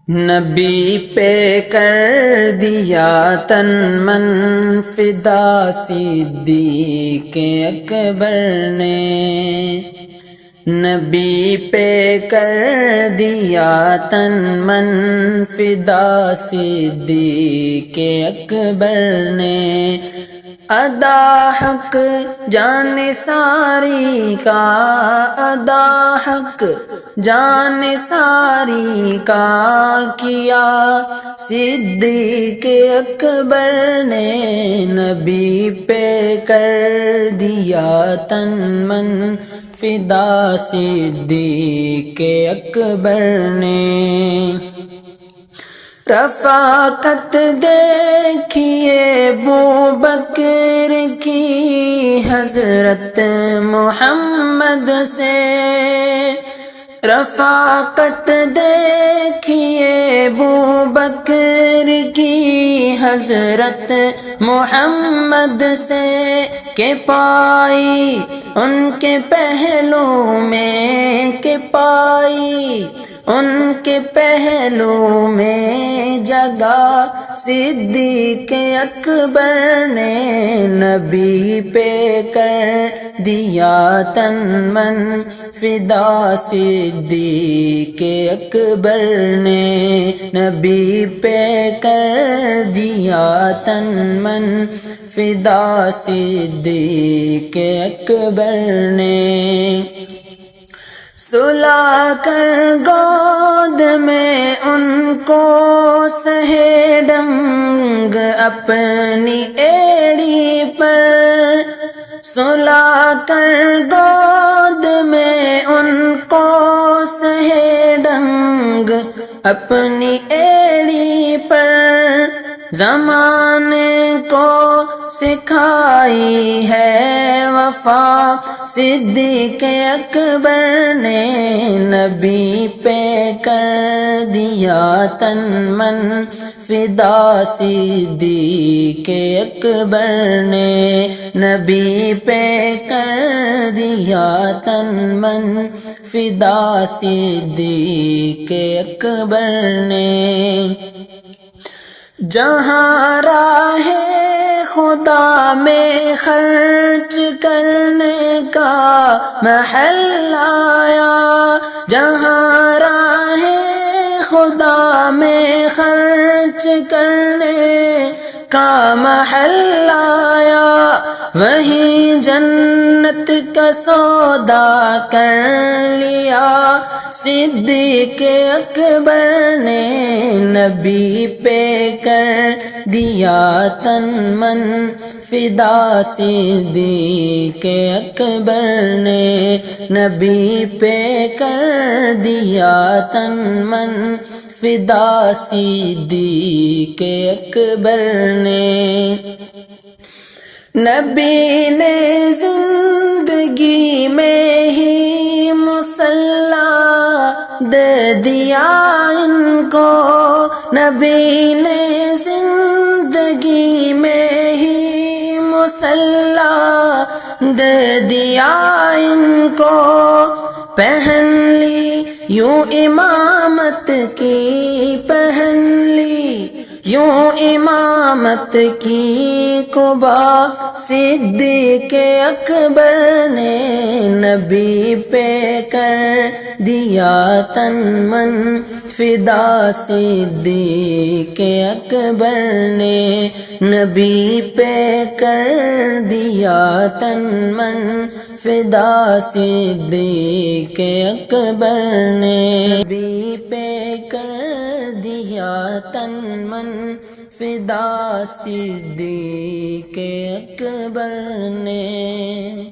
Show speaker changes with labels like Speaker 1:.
Speaker 1: نبی پہ کر دیا تن من فدا صدیق اکبر نے، نبی پہ کر دیا تن من فدا صدیق اکبر نے، ادا حق جان ساری کا، ادا حق جان ساری کا کیا صدیق اکبر نے، نبی پہ کر دیا تن من فدا صدیق اکبر نے، رفاقت دیکھیے ابوبکر کی حضرت محمد سے، رفاقت دیکھیے ابوبکر کی حضرت محمد سے، کہ پائی ان کے پہلو میں، کہ پائی ان کے پہلو میں جگہ صدیق اکبر نے، نبی پہ کر دیا تن من فدا صدیق اکبر نے، نبی پہ کر دیا تن من فدا صدیق اکبر نے، سلا کر گود میں ان کو سہے ڈنگ اپنی ایڑی پر، سلا کر گود میں ان کو سہے ڈنگ اپنی ایڑی پر، زمانے کو سکھائی ہے وفا صدیق اکبر نے، نبی پہ کر دیا تن من فدا صدیق اکبر نے، نبی پہ کر دیا تن من فدا صدیق اکبر نے، جہاں راہ خدا میں خرچ کرنے کا محل آیا، جہاں راہ خدا میں خرچ کرنے کا محل آیا، وہیں جنت کا سودا کر لیا صدیق اکبر نے، نبی پہ کر دیا تن من فدا صدیق اکبر نے، نبی پہ کر دیا تن من فدا صدیق اکبر نے، نبی نے زندگی میں ہی مسلح دے دیا ان کو، نبی نے زندگی میں ہی مسلح دے دیا ان کو، پہن لی یوں امامت کی، پہن لی یوں امامت کی قبا صدیق اکبر نے، نبی پہ کر دیا تن من فدا صدیق اکبر نے، نبی پہ کر دیا تن من فدا صدیق اکبر نے، نبی پہ کر دیا تن من فدا صدیق اکبر نے۔